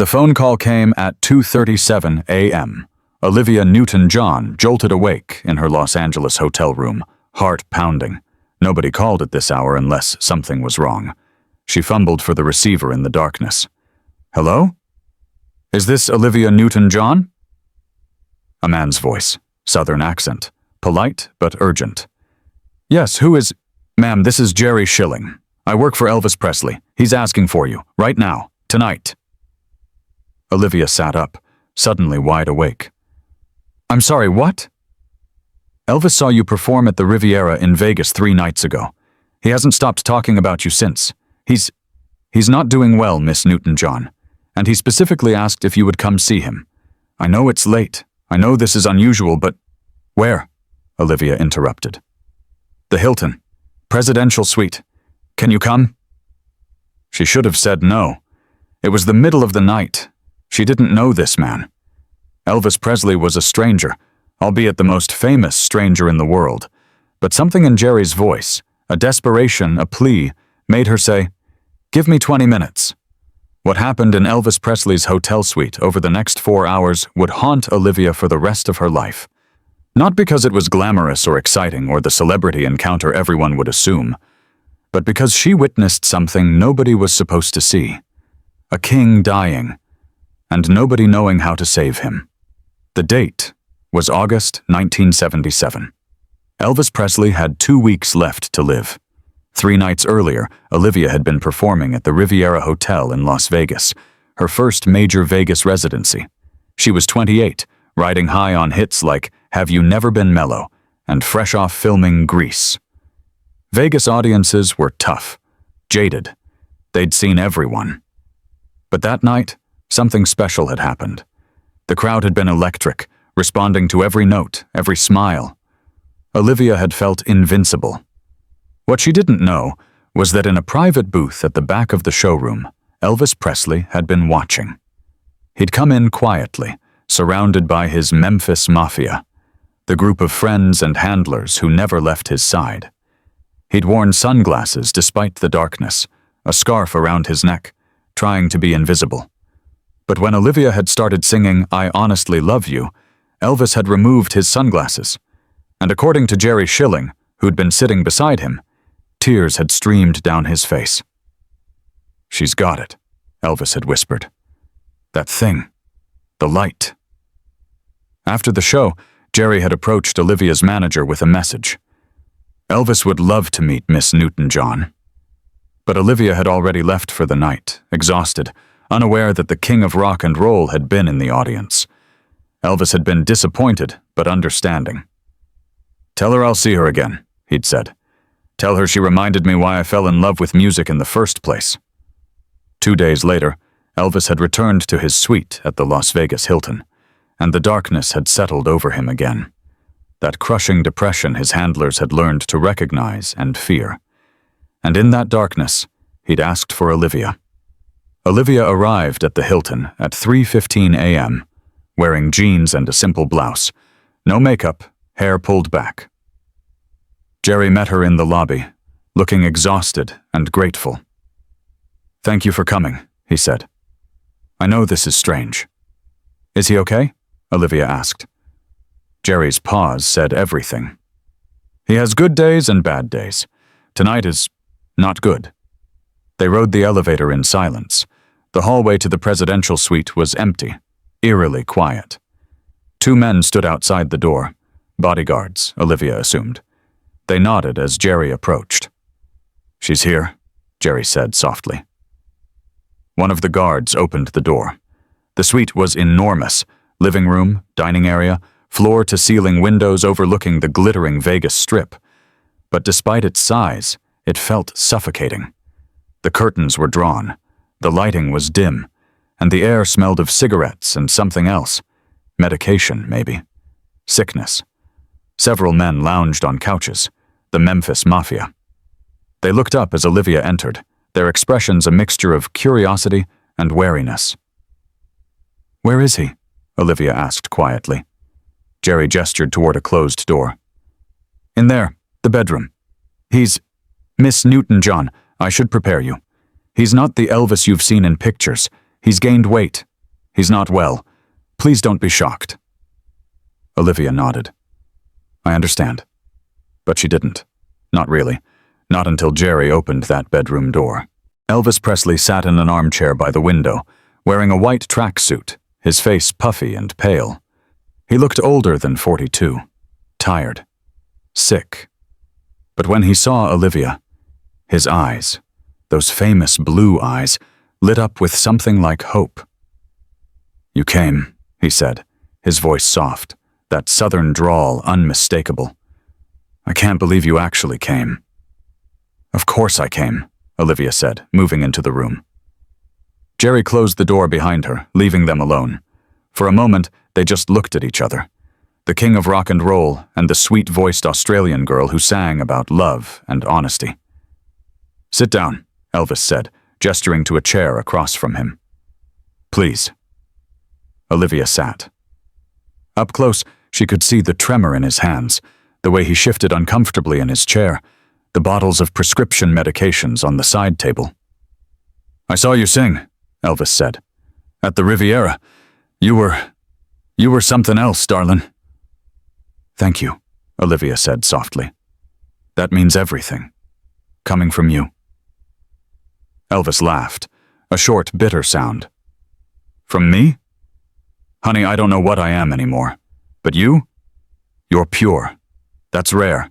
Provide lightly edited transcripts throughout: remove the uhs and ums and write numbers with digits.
The phone call came at 2:37 a.m. Olivia Newton-John jolted awake in her Los Angeles hotel room, heart pounding. Nobody called at this hour unless something was wrong. She fumbled for the receiver in the darkness. "Hello? Is this Olivia Newton-John?" A man's voice, southern accent, polite but urgent. "Yes, who is—" "Ma'am, this is Jerry Schilling. I work for Elvis Presley. He's asking for you, right now, tonight." Olivia sat up, suddenly wide awake. "I'm sorry, what?" "Elvis saw you perform at the Riviera in Vegas 3 nights ago. He hasn't stopped talking about you since. He's not doing well, Miss Newton-John, and he specifically asked if you would come see him. I know it's late. I know this is unusual, but—" "Where?" Olivia interrupted. "The Hilton. Presidential suite. Can you come?" She should have said no. It was the middle of the night. She didn't know this man. Elvis Presley was a stranger, albeit the most famous stranger in the world. But something in Jerry's voice, a desperation, a plea, made her say, "Give me 20 minutes." What happened in Elvis Presley's hotel suite over the next 4 hours would haunt Olivia for the rest of her life. Not because it was glamorous or exciting or the celebrity encounter everyone would assume, but because she witnessed something nobody was supposed to see. A king dying, and nobody knowing how to save him. The date was August 1977. Elvis Presley had 2 weeks left to live. 3 nights earlier, Olivia had been performing at the Riviera Hotel in Las Vegas, her first major Vegas residency. She was 28, riding high on hits like Have You Never Been Mellow and fresh off filming Grease. Vegas audiences were tough, jaded. They'd seen everyone. But that night, something special had happened. The crowd had been electric, responding to every note, every smile. Olivia had felt invincible. What she didn't know was that in a private booth at the back of the showroom, Elvis Presley had been watching. He'd come in quietly, surrounded by his Memphis Mafia, the group of friends and handlers who never left his side. He'd worn sunglasses despite the darkness, a scarf around his neck, trying to be invisible. But when Olivia had started singing I Honestly Love You, Elvis had removed his sunglasses, and according to Jerry Schilling, who'd been sitting beside him, tears had streamed down his face. "She's got it," Elvis had whispered. "That thing. The light." After the show, Jerry had approached Olivia's manager with a message. Elvis would love to meet Miss Newton-John. But Olivia had already left for the night, exhausted, unaware that the king of rock and roll had been in the audience. Elvis had been disappointed, but understanding. "Tell her I'll see her again," he'd said. "Tell her she reminded me why I fell in love with music in the first place." 2 days later, Elvis had returned to his suite at the Las Vegas Hilton, and the darkness had settled over him again. That crushing depression his handlers had learned to recognize and fear. And in that darkness, he'd asked for Olivia. Olivia arrived at the Hilton at 3:15 a.m., wearing jeans and a simple blouse, no makeup, hair pulled back. Jerry met her in the lobby, looking exhausted and grateful. "Thank you for coming," he said. "I know this is strange." "Is he okay?" Olivia asked. Jerry's pause said everything. "He has good days and bad days. Tonight is not good." They rode the elevator in silence. The hallway to the presidential suite was empty, eerily quiet. 2 men stood outside the door, bodyguards, Olivia assumed. They nodded as Jerry approached. "She's here," Jerry said softly. One of the guards opened the door. The suite was enormous, living room, dining area, floor-to-ceiling windows overlooking the glittering Vegas Strip. But despite its size, it felt suffocating. The curtains were drawn, the lighting was dim, and the air smelled of cigarettes and something else. Medication, maybe. Sickness. Several men lounged on couches, the Memphis Mafia. They looked up as Olivia entered, their expressions a mixture of curiosity and wariness. "Where is he?" Olivia asked quietly. Jerry gestured toward a closed door. "In there, the bedroom. He's— Miss Newton-John, I should prepare you. He's not the Elvis you've seen in pictures. He's gained weight, He's not well. Please don't be shocked." Olivia nodded. "I understand." But she didn't. Not really. Not until Jerry opened that bedroom door. Elvis Presley sat in an armchair by the window, wearing a white tracksuit, his face puffy and pale. He looked older than 42, tired, sick. But when he saw Olivia, his eyes, those famous blue eyes, lit up with something like hope. "You came," he said, his voice soft, that southern drawl unmistakable. "I can't believe you actually came." "Of course I came," Olivia said, moving into the room. Jerry closed the door behind her, leaving them alone. For a moment, they just looked at each other. The king of rock and roll and the sweet-voiced Australian girl who sang about love and honesty. "Sit down," Elvis said, gesturing to a chair across from him. "Please." Olivia sat. Up close, she could see the tremor in his hands, the way he shifted uncomfortably in his chair, the bottles of prescription medications on the side table. "I saw you sing," Elvis said. "At the Riviera. You were something else, darling." "Thank you," Olivia said softly. "That means everything. Coming from you." Elvis laughed, a short, bitter sound. "From me? Honey, I don't know what I am anymore. But you? You're pure. That's rare.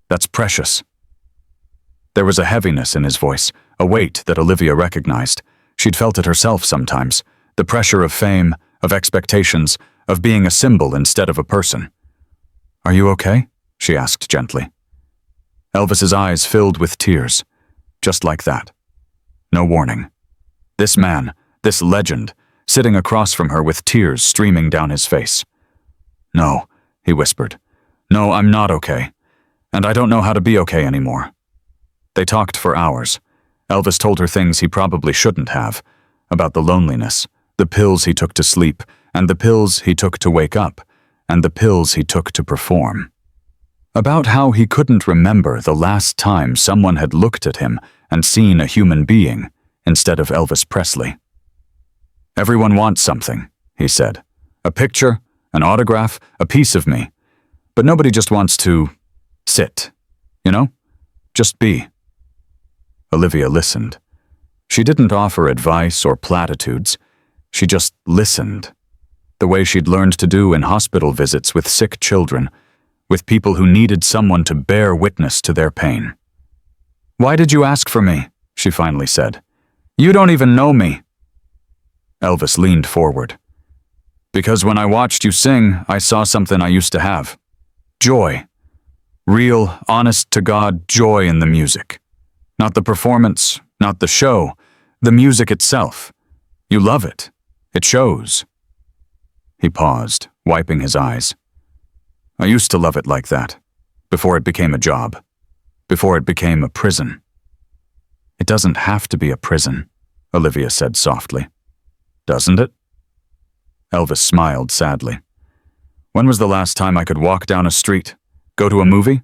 That's precious." There was a heaviness in his voice, a weight that Olivia recognized. She'd felt it herself sometimes, the pressure of fame, of expectations, of being a symbol instead of a person. "Are you okay?" she asked gently. Elvis's eyes filled with tears, just like that. No warning. This man, this legend, sitting across from her with tears streaming down his face. "No," he whispered. "No, I'm not okay. And I don't know how to be okay anymore." They talked for hours. Elvis told her things he probably shouldn't have, about the loneliness, the pills he took to sleep, and the pills he took to wake up, and the pills he took to perform. About how he couldn't remember the last time someone had looked at him and seen a human being instead of Elvis Presley. "Everyone wants something," he said. "A picture, an autograph, a piece of me. But nobody just wants to sit, you know? Just be." Olivia listened. She didn't offer advice or platitudes. She just listened, the way she'd learned to do in hospital visits with sick children, with people who needed someone to bear witness to their pain. "Why did you ask for me?" she finally said. "You don't even know me." Elvis leaned forward. "Because when I watched you sing, I saw something I used to have. Joy. Real, honest-to-God joy in the music. Not the performance, not the show, the music itself. You love it. It shows." He paused, wiping his eyes. "I used to love it like that, before it became a job, before it became a prison." "It doesn't have to be a prison," Olivia said softly. "Doesn't it?" Elvis smiled sadly. "When was the last time I could walk down a street, go to a movie,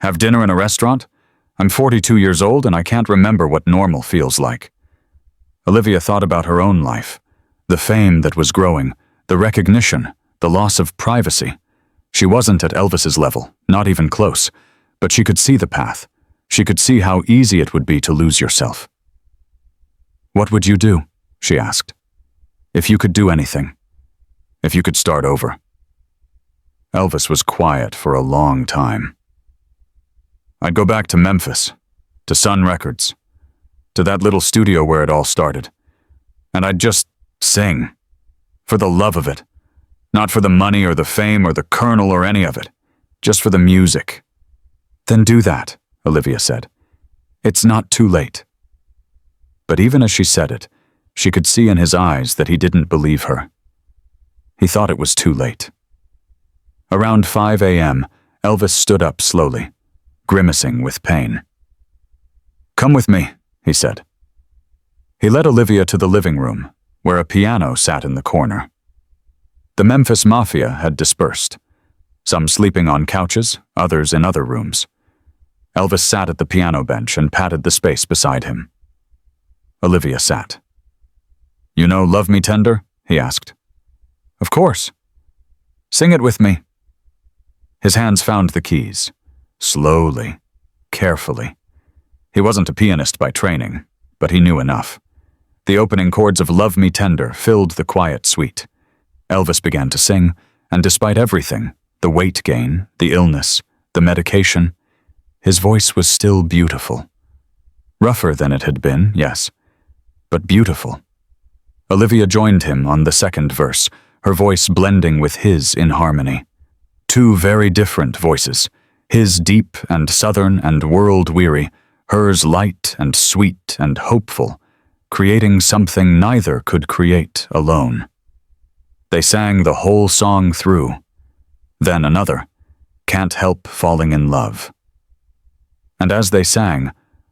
have dinner in a restaurant? I'm 42 years old and I can't remember what normal feels like." Olivia thought about her own life, the fame that was growing, the recognition, the loss of privacy. She wasn't at Elvis's level, not even close, but she could see the path. She could see how easy it would be to lose yourself. "What would you do?" she asked. "If you could do anything. If you could start over." Elvis was quiet for a long time. "I'd go back to Memphis, to Sun Records, to that little studio where it all started. And I'd just sing, for the love of it. Not for the money or the fame or the kernel or any of it, just for the music." "Then do that," Olivia said. "It's not too late." But even as she said it, she could see in his eyes that he didn't believe her. He thought it was too late. Around 5 a.m., Elvis stood up slowly, grimacing with pain. "Come with me," he said. He led Olivia to the living room, where a piano sat in the corner. The Memphis Mafia had dispersed, some sleeping on couches, others in other rooms. Elvis sat at the piano bench and patted the space beside him. Olivia sat. "You know Love Me Tender?" he asked. Of course. Sing it with me. His hands found the keys, slowly, carefully. He wasn't a pianist by training, but he knew enough. The opening chords of Love Me Tender filled the quiet suite. Elvis began to sing, and despite everything, the weight gain, the illness, the medication, his voice was still beautiful. Rougher than it had been, yes, but beautiful. Olivia joined him on the second verse, her voice blending with his in harmony. Two very different voices, his deep and southern and world-weary, hers light and sweet and hopeful, creating something neither could create alone. They sang the whole song through. Then another, Can't Help Falling in Love. And as they sang,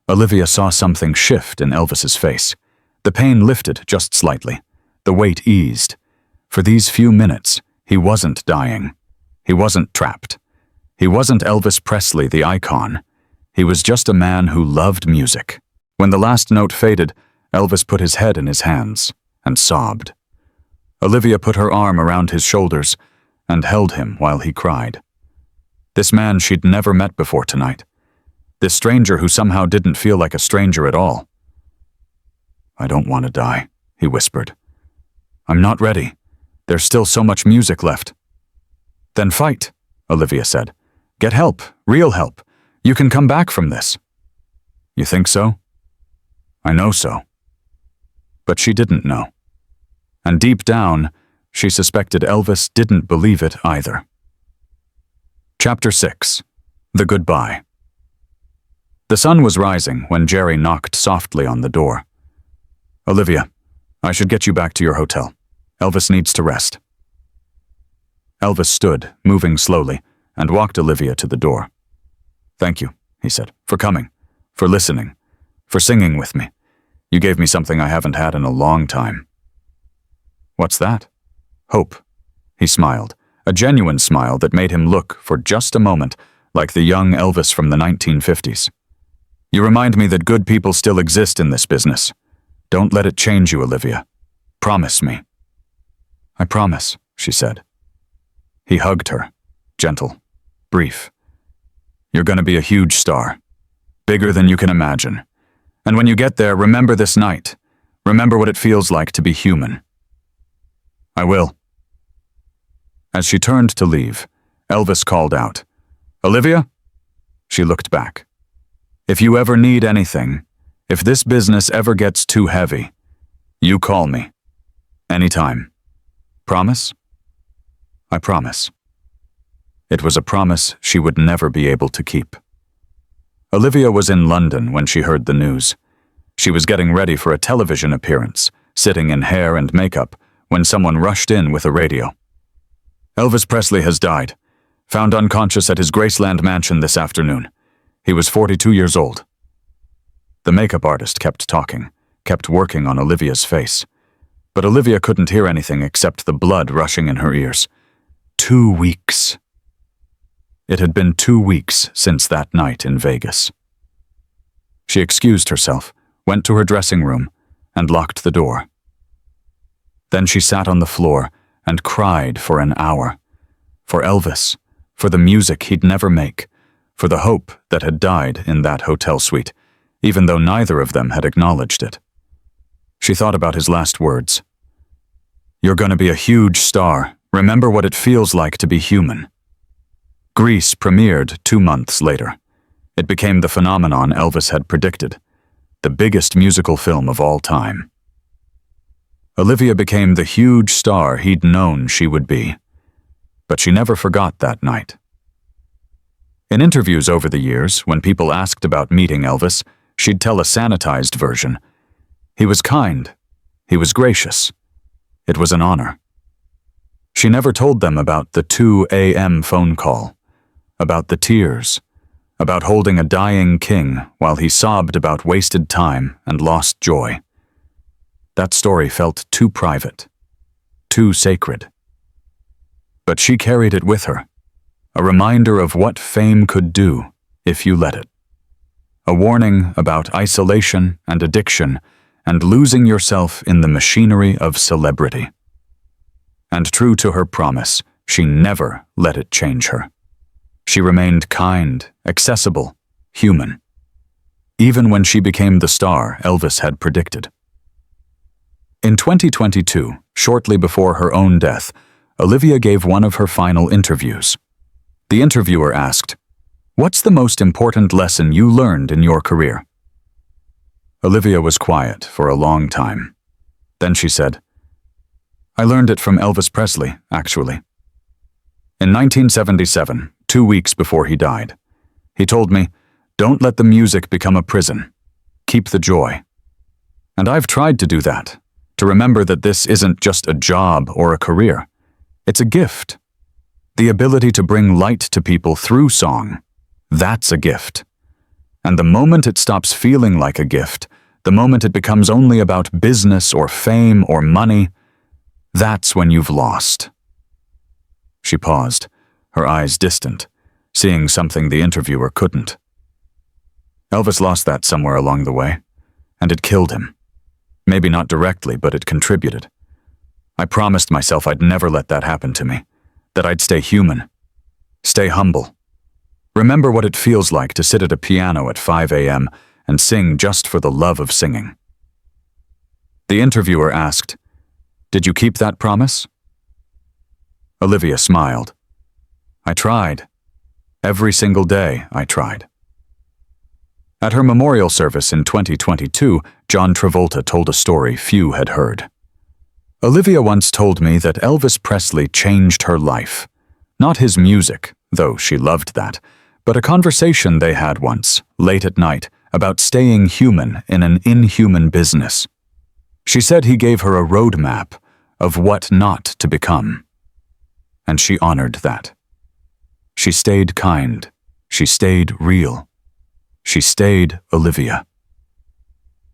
Olivia saw something shift in Elvis's face. The pain lifted just slightly. The weight eased. For these few minutes, he wasn't dying. He wasn't trapped. He wasn't Elvis Presley, the icon. He was just a man who loved music. When the last note faded, Elvis put his head in his hands and sobbed. Olivia put her arm around his shoulders and held him while he cried. This man she'd never met before tonight. This stranger who somehow didn't feel like a stranger at all. I don't want to die, he whispered. I'm not ready. There's still so much music left. Then fight, Olivia said. Get help, real help. You can come back from this. You think so? I know so. But she didn't know. And deep down, she suspected Elvis didn't believe it either. Chapter 6. The Goodbye. The sun was rising when Jerry knocked softly on the door. Olivia, I should get you back to your hotel. Elvis needs to rest. Elvis stood, moving slowly, and walked Olivia to the door. Thank you, he said, for coming, for listening, for singing with me. You gave me something I haven't had in a long time. What's that? Hope. He smiled, a genuine smile that made him look, for just a moment, like the young Elvis from the 1950s. You remind me that good people still exist in this business. Don't let it change you, Olivia. Promise me. I promise, she said. He hugged her, gentle, brief. You're going to be a huge star, bigger than you can imagine. And when you get there, remember this night. Remember what it feels like to be human. I will. As she turned to leave, Elvis called out, Olivia? She looked back. If you ever need anything, if this business ever gets too heavy, you call me. Anytime. Promise? I promise. It was a promise she would never be able to keep. Olivia was in London when she heard the news. She was getting ready for a television appearance, sitting in hair and makeup, when someone rushed in with a radio. Elvis Presley has died, found unconscious at his Graceland mansion this afternoon. He was 42 years old. The makeup artist kept talking, kept working on Olivia's face. But Olivia couldn't hear anything except the blood rushing in her ears. 2 weeks. It had been 2 weeks since that night in Vegas. She excused herself, went to her dressing room, and locked the door. Then she sat on the floor and cried for an hour. For Elvis, for the music he'd never make, for the hope that had died in that hotel suite, even though neither of them had acknowledged it. She thought about his last words. You're going to be a huge star. Remember what it feels like to be human. Grease premiered 2 months later. It became the phenomenon Elvis had predicted, the biggest musical film of all time. Olivia became the huge star he'd known she would be, but she never forgot that night. In interviews over the years, when people asked about meeting Elvis, she'd tell a sanitized version. He was kind. He was gracious. It was an honor. She never told them about the 2 a.m. phone call, about the tears, about holding a dying king while he sobbed about wasted time and lost joy. That story felt too private, too sacred. But she carried it with her, a reminder of what fame could do if you let it. A warning about isolation and addiction and losing yourself in the machinery of celebrity. And true to her promise, she never let it change her. She remained kind, accessible, human. Even when she became the star Elvis had predicted. In 2022, shortly before her own death, Olivia gave one of her final interviews. The interviewer asked, "What's the most important lesson you learned in your career?" Olivia was quiet for a long time. Then she said, "I learned it from Elvis Presley, actually. In 1977, 2 weeks before he died, he told me, 'Don't let the music become a prison. Keep the joy.' And I've tried to do that, to remember that this isn't just a job or a career. It's a gift. The ability to bring light to people through song, that's a gift. And the moment it stops feeling like a gift, the moment it becomes only about business or fame or money, that's when you've lost." She paused, her eyes distant, seeing something the interviewer couldn't. Elvis lost that somewhere along the way, and it killed him. Maybe not directly, but it contributed. I promised myself I'd never let that happen to me, that I'd stay human, stay humble. Remember what it feels like to sit at a piano at 5 a.m. and sing just for the love of singing. The interviewer asked, "Did you keep that promise?" Olivia smiled. "I tried. Every single day I tried." At her memorial service in 2022, John Travolta told a story few had heard. "Olivia once told me that Elvis Presley changed her life. Not his music, though she loved that, but a conversation they had once, late at night, about staying human in an inhuman business. She said he gave her a roadmap of what not to become. And she honored that. She stayed kind. She stayed real. She stayed Olivia."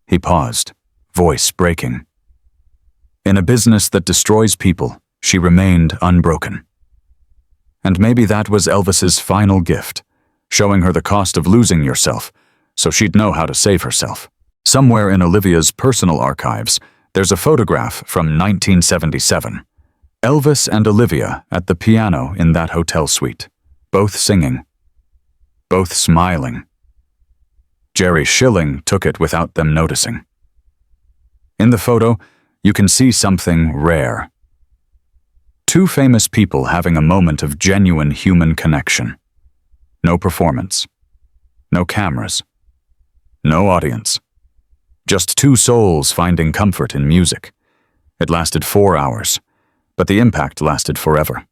He paused, voice breaking. In a business that destroys people, she remained unbroken. And maybe that was Elvis's final gift, showing her the cost of losing yourself, so she'd know how to save herself. Somewhere in Olivia's personal archives, there's a photograph from 1977. Elvis and Olivia at the piano in that hotel suite, both singing, both smiling. Jerry Schilling took it without them noticing. In the photo, you can see something rare. Two famous people having a moment of genuine human connection. No performance. No cameras. No audience. Just two souls finding comfort in music. It lasted 4 hours, but the impact lasted forever.